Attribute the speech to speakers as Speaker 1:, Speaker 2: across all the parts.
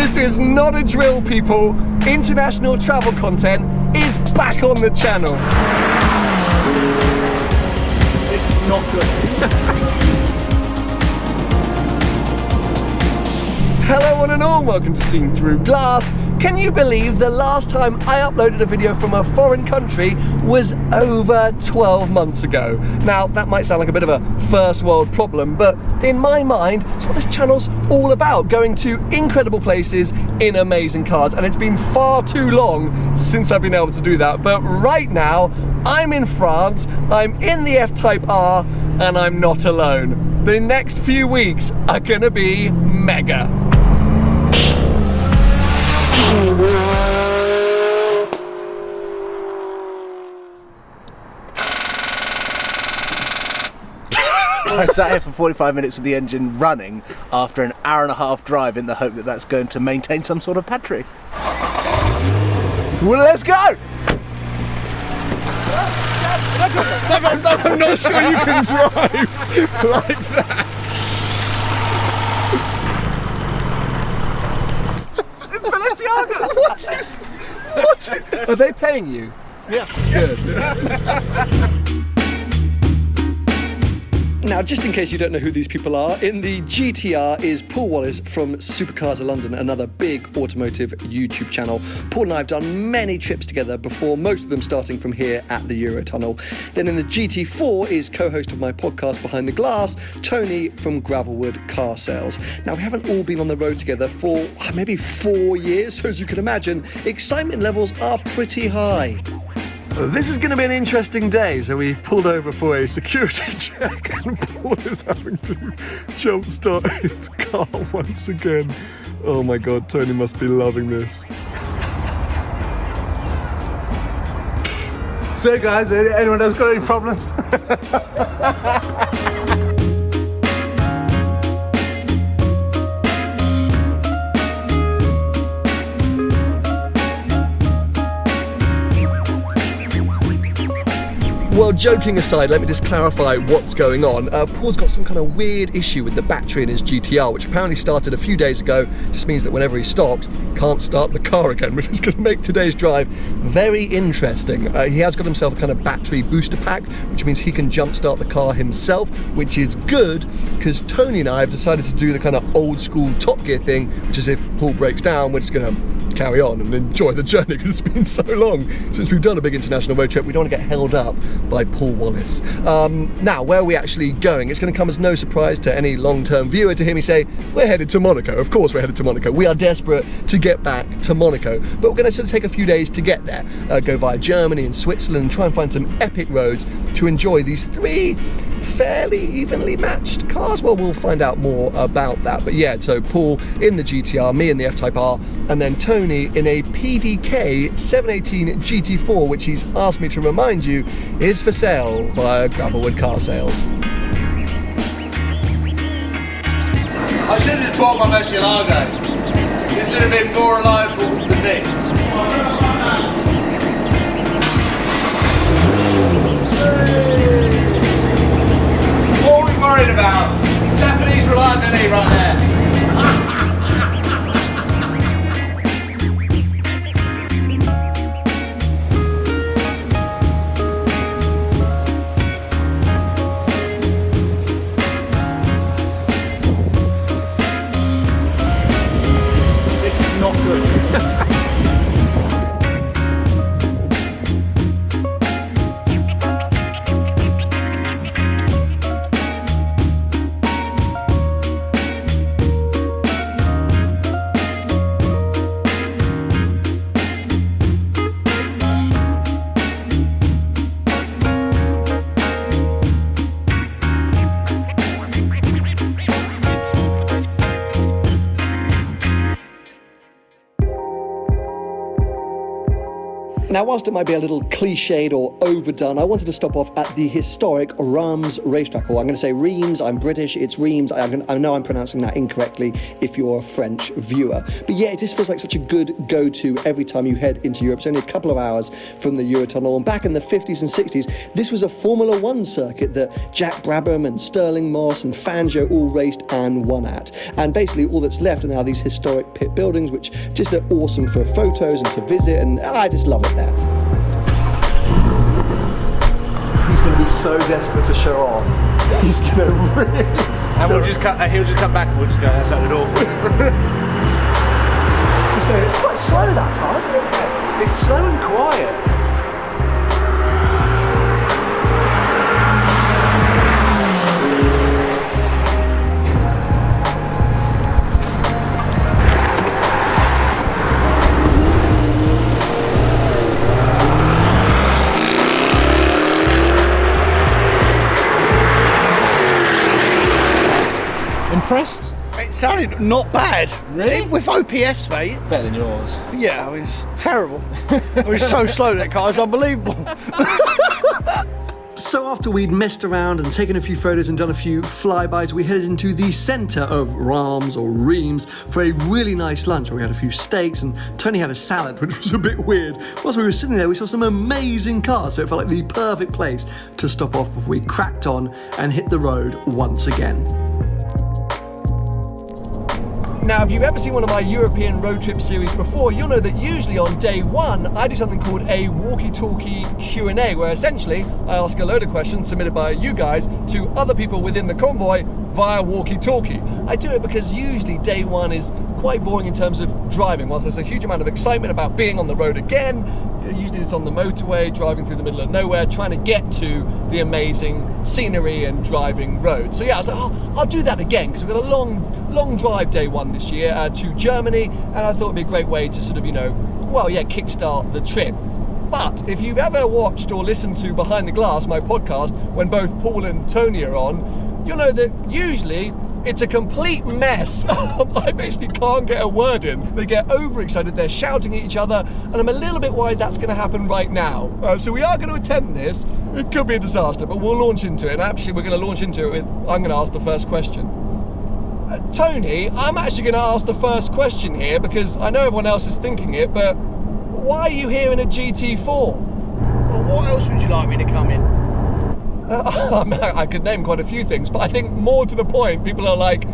Speaker 1: This is not a drill, people. International travel content is back on the channel.
Speaker 2: This is not good.
Speaker 1: Hello one and all, welcome to Seen Through Glass. Can you believe the last time I uploaded a video from a foreign country was over 12 months ago? Now, that might sound like a bit of a first world problem, but in my mind, it's what this channel's all about, going to incredible places in amazing cars, and it's been far too long since I've been able to do that. But right now, I'm in France, I'm in the F-Type R, and I'm not alone. The next few weeks are gonna be mega.
Speaker 2: I sat here for 45 minutes with the engine running after an hour and a half drive in the hope that that's going to maintain some sort of battery.
Speaker 1: Well, let's go! I'm not sure you can drive like that. Balenciaga! What? Are they paying you?
Speaker 2: Yeah.
Speaker 1: Good. Now, just in case you don't know who these people are, in the GTR is Paul Wallace from Supercars of London, another big automotive YouTube channel. Paul and I have done many trips together before, most of them starting from here at the Eurotunnel. Then in the GT4 is co-host of my podcast Behind the Glass, Tony from Gravelwood Car Sales. Now, we haven't all been on the road together for maybe 4 years, so as you can imagine, excitement levels are pretty high. This is going to be an interesting day, so we pulled over for a security check and Paul is having to jump start his car once again. Oh my god, Tony must be loving this.
Speaker 2: So guys, anyone else got any problems?
Speaker 1: Well, joking aside, let me just clarify what's going on. Paul's got some kind of weird issue with the battery in his GTR, which apparently started a few days ago. Just means that whenever he stops, can't start the car again, which is going to make today's drive very interesting. He has got himself a kind of battery booster pack, which means he can jumpstart the car himself, which is good because Tony and I have decided to do the kind of old school Top Gear thing, which is if Paul breaks down, we're just going to carry on and enjoy the journey because it's been so long since we've done a big international road trip. We don't want to get held up by Paul Wallace. Now, where are we actually going? It's going to come as no surprise to any long-term viewer to hear me say, we're headed to Monaco. Of course we're headed to Monaco. We are desperate to get back to Monaco, but we're going to sort of take a few days to get there. Go via Germany and Switzerland and try and find some epic roads to enjoy these 3 fairly evenly matched cars. Well, we'll find out more about that. But yeah, so Paul in the GTR, me in the F-Type R, and then Tony in a PDK 718 GT4, which he's asked me to remind you is for sale via Gravelwood Car Sales.
Speaker 3: I should have just bought my Murcielago. This would have been more reliable than this. What are we worried about? Japanese reliability right there.
Speaker 2: This is not good.
Speaker 1: Now, whilst it might be a little cliched or overdone, I wanted to stop off at the historic Reims racetrack. Or I'm going to say Reims, I'm British, it's Reims. I know I'm pronouncing that incorrectly if you're a French viewer. But yeah, it just feels like such a good go-to every time you head into Europe. It's only a couple of hours from the Eurotunnel. And back in the 50s and 60s, this was a Formula One circuit that Jack Brabham and Stirling Moss and Fangio all raced and won at. And basically all that's left are now these historic pit buildings, which just are awesome for photos and to visit, and I just love it there. He's going to be so desperate to show off. He's going to really...
Speaker 2: And he'll just come back and we'll just go, that's sounded awful.
Speaker 1: To say, it's quite slow, that car, isn't it?
Speaker 2: It's slow and quiet.
Speaker 4: Impressed?
Speaker 5: It sounded not bad.
Speaker 4: Really?
Speaker 5: With OPFs, mate.
Speaker 4: Better than yours.
Speaker 5: Yeah, I mean, it's terrible. It was so slow, that car, it's unbelievable.
Speaker 1: So after we'd messed around and taken a few photos and done a few flybys, we headed into the centre of Reims or Reims for a really nice lunch where we had a few steaks and Tony had a salad, which was a bit weird. Whilst we were sitting there, we saw some amazing cars, so it felt like the perfect place to stop off before we cracked on and hit the road once again. Now, if you've ever seen one of my European road trip series before, you'll know that usually on day one, I do something called a walkie-talkie Q&A, where essentially I ask a load of questions submitted by you guys to other people within the convoy via walkie-talkie. I do it because usually day one is quite boring in terms of driving. Whilst there's a huge amount of excitement about being on the road again, usually it's on the motorway, driving through the middle of nowhere, trying to get to the amazing scenery and driving roads. So yeah, I was like, I'll do that again, because we've got a long drive day one this year to Germany, and I thought it'd be a great way to sort of, kickstart the trip. But if you've ever watched or listened to Behind the Glass, my podcast, when both Paul and Tony are on, you'll know that usually it's a complete mess. I basically can't get a word in. They get overexcited, they're shouting at each other, and I'm a little bit worried that's going to happen right now. So we are going to attempt this. It could be a disaster, but we'll launch into it. And actually, we're going to launch into it with, I'm going to ask the first question. Tony, I'm actually going to ask the first question here because I know everyone else is thinking it, but why are you here in a GT4?
Speaker 5: Well, what else would you like me to come in?
Speaker 1: I could name quite a few things, but I think more to the point, people are like,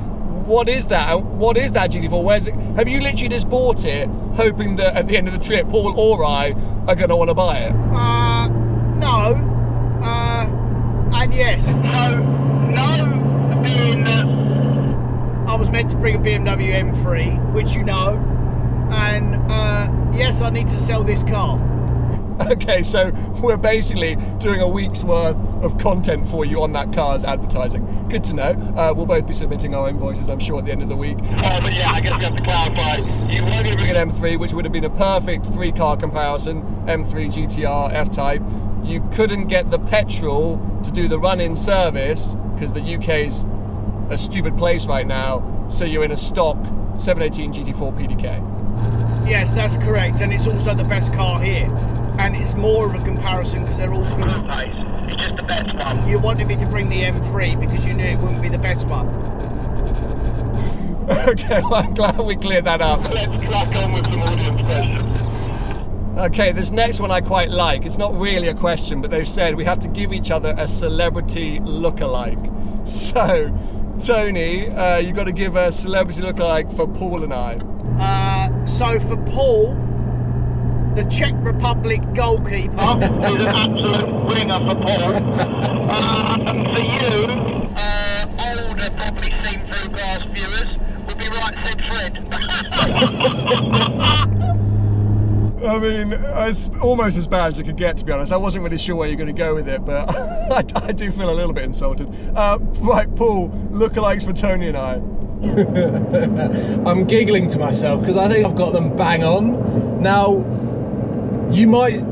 Speaker 1: what is that? What is that GT4? Where's it? Have you literally just bought it, hoping that at the end of the trip, Paul or I are going to want to buy it?
Speaker 5: No. And yes. No, being that I was meant to bring a BMW M3, which you know, and yes, I need to sell this car.
Speaker 1: Okay, so we're basically doing a week's worth of content for you on that car's advertising. Good to know. We'll both be submitting our invoices, I'm sure, at the end of the week.
Speaker 3: But yeah, I guess we have to clarify. You were going to
Speaker 1: Bring an M3, which would have been a perfect three-car comparison. M3 GTR F-Type. You couldn't get the petrol to do the run-in service because the UK's a stupid place right now. So you're in a stock 718 GT4 PDK.
Speaker 5: Yes, that's correct, and it's also the best car here. And it's more of a comparison because they're all good.
Speaker 3: It's just the best one.
Speaker 5: You wanted me to bring the M3 because you knew it wouldn't be the best one.
Speaker 1: Okay, well, I'm glad we cleared that up.
Speaker 3: Let's crack on with some audience questions.
Speaker 1: Okay, this next one I quite like. It's not really a question, but they've said we have to give each other a celebrity look-alike. So, Tony, you've got to give a celebrity look-alike for Paul and I.
Speaker 5: So for Paul, the Czech Republic goalkeeper.
Speaker 3: He's an absolute winger for Paul. And for you, older, probably seen through glass viewers, would be right said Fred.
Speaker 1: I mean, it's almost as bad as it could get, to be honest. I wasn't really sure where you're going to go with it, but I do feel a little bit insulted. Right, Paul, lookalikes for Tony and I.
Speaker 4: I'm giggling to myself because I think I've got them bang on. Now, you might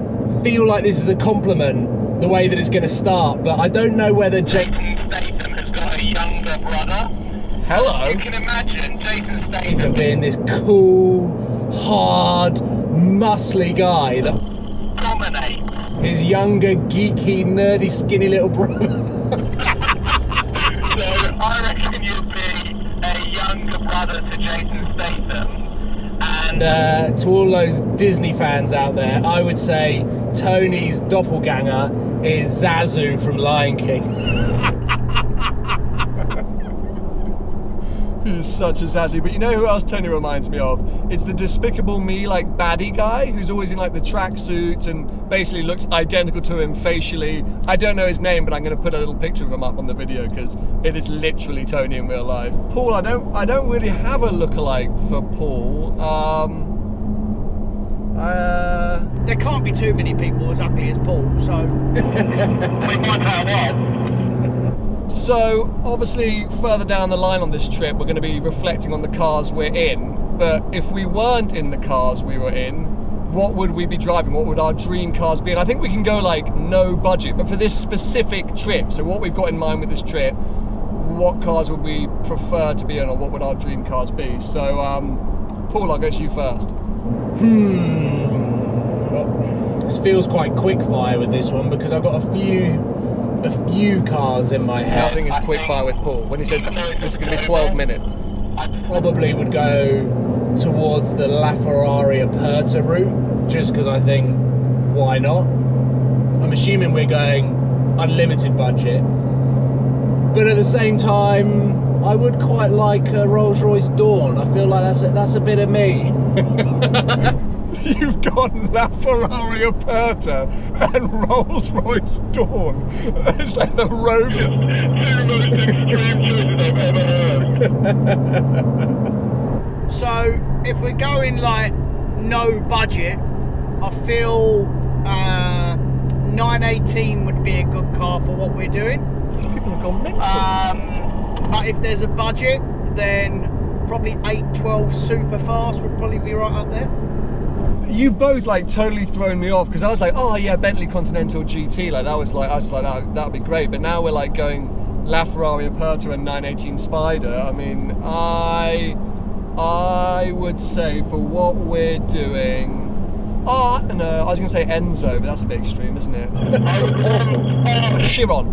Speaker 4: feel like this is a compliment, the way that it's going to start, but I don't know whether
Speaker 3: Jason Statham has got a younger brother.
Speaker 1: Hello.
Speaker 3: You can imagine Jason Statham
Speaker 4: being this cool, hard, muscly guy that... His younger, geeky, nerdy, skinny little brother.
Speaker 3: So I reckon you'd be a younger brother to Jason Statham.
Speaker 4: And to all those Disney fans out there, I would say Tony's doppelganger is Zazu from Lion King.
Speaker 1: He's such a Zazie. But you know who else Tony reminds me of? It's the Despicable Me, like, baddie guy who's always in, like, the tracksuit and basically looks identical to him facially. I don't know his name, but I'm going to put a little picture of him up on the video because it is literally Tony in real life. Paul, I don't really have a lookalike for Paul.
Speaker 5: There can't be too many people as ugly as Paul, so...
Speaker 3: We might have one.
Speaker 1: So, obviously, further down the line on this trip, we're going to be reflecting on the cars we're in. But if we weren't in the cars we were in, what would we be driving? What would our dream cars be? And I think we can go, like, no budget. But for this specific trip, so what we've got in mind with this trip, what cars would we prefer to be in, or what would our dream cars be? So, Paul, I'll go to you first.
Speaker 4: Well, this feels quite quick fire with this one because I've got a few cars in my head.
Speaker 1: I think it's quick fire with Paul. When he says that this is going to be 12 minutes.
Speaker 4: I probably would go towards the LaFerrari Aperta route, just because I think, why not? I'm assuming we're going unlimited budget. But at the same time, I would quite like a Rolls-Royce Dawn. I feel like that's a bit of me.
Speaker 1: You've got LaFerrari Aperta and Rolls-Royce Dawn. It's like the Rogan.
Speaker 3: Two most extreme choices I've ever heard.
Speaker 5: So, if we're going, like, no budget, I feel 918 would be a good car for what we're doing.
Speaker 1: These people have gone mental.
Speaker 5: But if there's a budget, then probably 812 super fast would probably be right up there.
Speaker 1: You've both like totally thrown me off because I was like, oh yeah, Bentley Continental GT, like that was like, I was like, that'd be great. But now we're like going LaFerrari Aperta and 918 Spider. I mean, I would say for what we're doing, no, I was gonna say Enzo, but that's a bit extreme, isn't it? Chiron,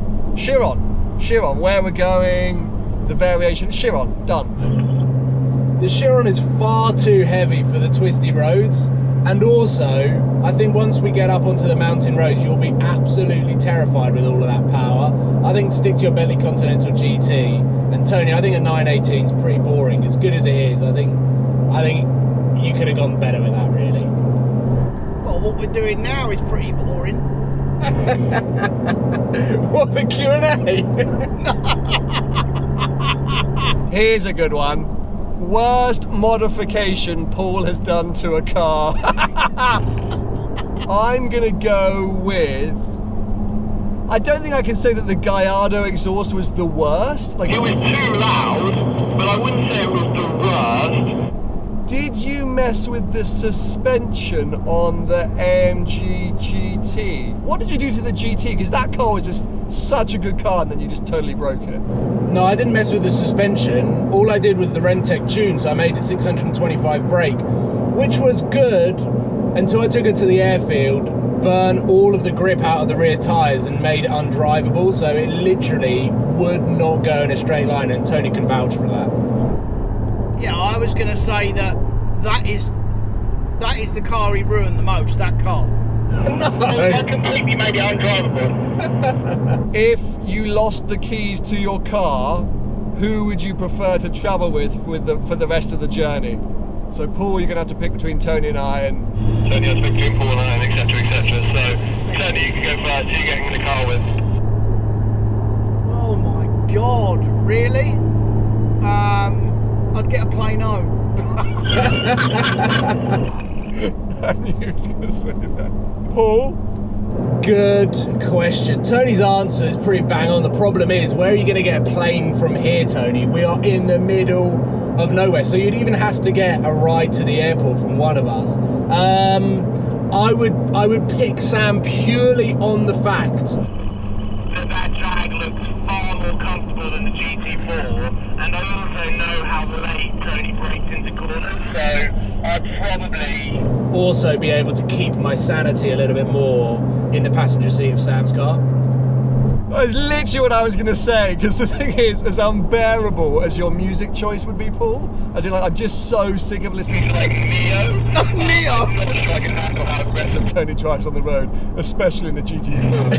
Speaker 1: where we're going, the variation, Chiron, done.
Speaker 4: The Chiron is far too heavy for the twisty roads. And also, I think once we get up onto the mountain roads, you'll be absolutely terrified with all of that power. I think stick to your Bentley Continental GT. And Tony, I think a 918 is pretty boring. As good as it is, I think you could have gone better with that, really.
Speaker 5: Well, what we're doing now is pretty boring.
Speaker 4: What, the Q&A?
Speaker 1: Here's a good one. Worst modification Paul has done to a car. I'm gonna go with... I don't think I can say that the Gallardo exhaust was the worst. Like,
Speaker 3: It was too loud, but I wouldn't say it was the worst.
Speaker 1: did you mess with the suspension on the AMG GT? What did you do to the GT? Because that car was just such a good car and then you just totally broke it.
Speaker 4: No, I didn't mess with the suspension. All I did was the Rentec tune, so I made it 625 brake, which was good until I took it to the airfield, burned all of the grip out of the rear tyres and made it undrivable, so it literally would not go in a straight line, and Tony can vouch for that.
Speaker 5: Yeah, I was going to say that is the car he ruined the most, that car.
Speaker 3: That completely made it undrivable.
Speaker 1: If you lost the keys to your car, who would you prefer to travel with for the rest of the journey? So Paul, you're going to have to pick between Tony and I, and...
Speaker 3: Tony has to pick between Paul and I, etc, etc. So, Tony, you can go first. Who are you getting in the car with?
Speaker 5: Oh my God, really? I'd get a plain home.
Speaker 1: I knew he was going to say that. Paul?
Speaker 4: Good question. Tony's answer is pretty bang on. The problem is, where are you going to get a plane from here, Tony? We are in the middle of nowhere, so you'd even have to get a ride to the airport from one of us. I would pick Sam purely on the fact
Speaker 3: that Jag looks far more comfortable than the GT4, and I also know how late Tony brakes into corners, so I'd probably
Speaker 4: also be able to keep my sanity a little bit more in the passenger seat of Sam's car.
Speaker 1: That's literally what I was going to say, because the thing is, as unbearable as your music choice would be, Paul, as in, like, I'm just so sick of listening to, like, Neo. Neo! Like an apple how aggressive Tony drives on the road, especially in the GT4.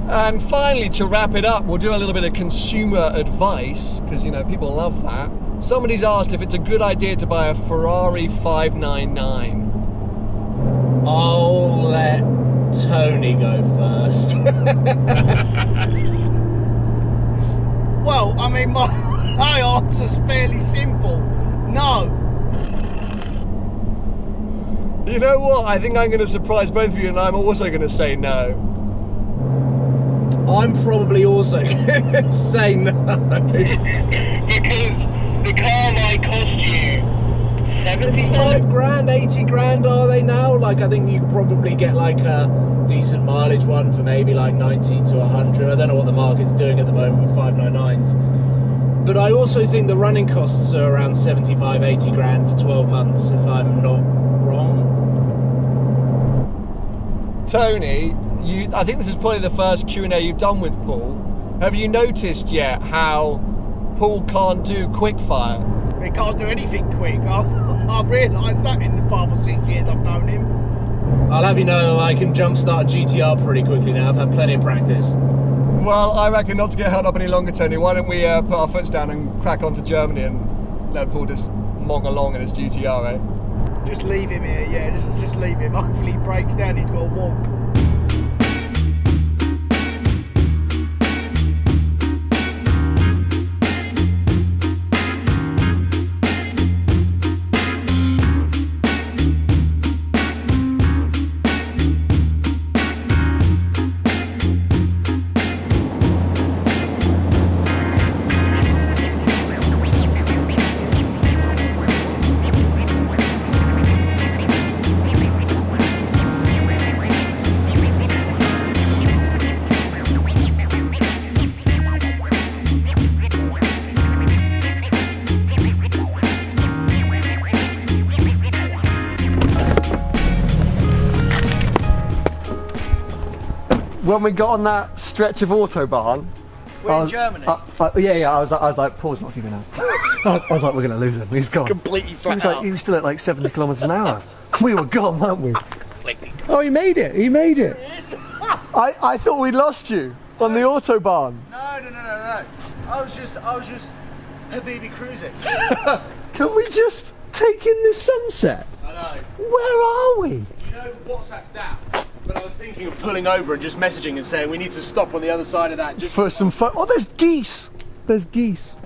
Speaker 1: And finally, to wrap it up, we'll do a little bit of consumer advice, because, you know, people love that. Somebody's asked if it's a good idea to buy a Ferrari 599.
Speaker 4: I'll let Tony go first.
Speaker 5: Well, I mean, my answer's fairly simple. No.
Speaker 1: You know what? I think I'm going to surprise both of you, and I'm also going to say no.
Speaker 4: I'm probably also going to say no.
Speaker 3: Because the car might cost you
Speaker 4: 75 grand, 80 grand are they now? Like, I think you could probably get like a decent mileage one for maybe like 90 to 100. I don't know what the market's doing at the moment with 599s. But I also think the running costs are around 75, 80 grand for 12 months, if I'm not wrong.
Speaker 1: Tony, I think this is probably the first Q&A you've done with Paul. Have you noticed yet how Paul can't do quickfire?
Speaker 5: He can't do anything quick. I've realised that in the 5 or 6 years I've known him.
Speaker 4: I'll have you know I can jumpstart a GTR pretty quickly now. I've had plenty of practice.
Speaker 1: Well, I reckon not to get held up any longer, Tony. Why don't we put our foots down and crack on to Germany and let Paul just mong along in his GTR, eh?
Speaker 5: Just leave him here, yeah. Just leave him. Hopefully he breaks down. He's got to walk.
Speaker 1: When we got on that stretch of Autobahn,
Speaker 5: We're in Germany.
Speaker 1: Yeah. I was like, Paul's not keeping up. I was like, we're going to lose him. He's gone.
Speaker 5: Completely flat out.
Speaker 1: He was still at like 70 kilometres an hour. We were gone, weren't we?
Speaker 5: Completely.
Speaker 1: Oh, he made it. He made it. I thought we'd lost you on the Autobahn.
Speaker 2: No. I was just Habibi cruising.
Speaker 1: Can we just take in the sunset?
Speaker 2: I know.
Speaker 1: Where are we?
Speaker 2: You know, WhatsApp's down. But I was thinking of pulling over and just messaging and saying we need to stop on the other side of that. Just
Speaker 1: For some fun. Oh, there's geese. There's geese.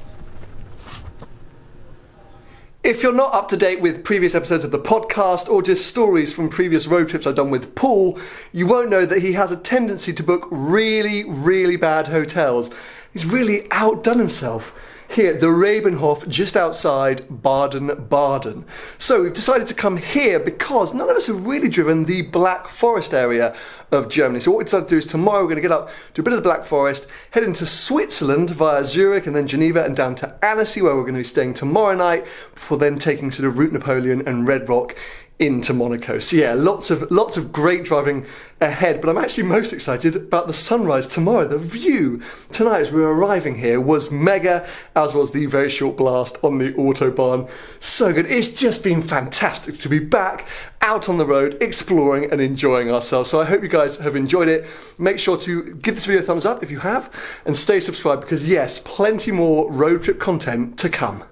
Speaker 1: If you're not up to date with previous episodes of the podcast or just stories from previous road trips I've done with Paul, you won't know that he has a tendency to book really, really bad hotels. He's really outdone himself here at the Rabenhof just outside Baden-Baden. So we've decided to come here because none of us have really driven the Black Forest area of Germany. So what we decided to do is tomorrow we're going to get up, do a bit of the Black Forest, head into Switzerland via Zurich and then Geneva and down to Annecy, where we're going to be staying tomorrow night, before then taking sort of Route Napoleon and Red Rock into Monaco. So yeah, lots of great driving ahead, but I'm actually most excited about the sunrise tomorrow. The view tonight as we were arriving here was mega, as was the very short blast on the Autobahn. So good. It's just been fantastic to be back out on the road, exploring and enjoying ourselves. So I hope you guys have enjoyed it. Make sure to give this video a thumbs up if you have, and stay subscribed because yes, plenty more road trip content to come.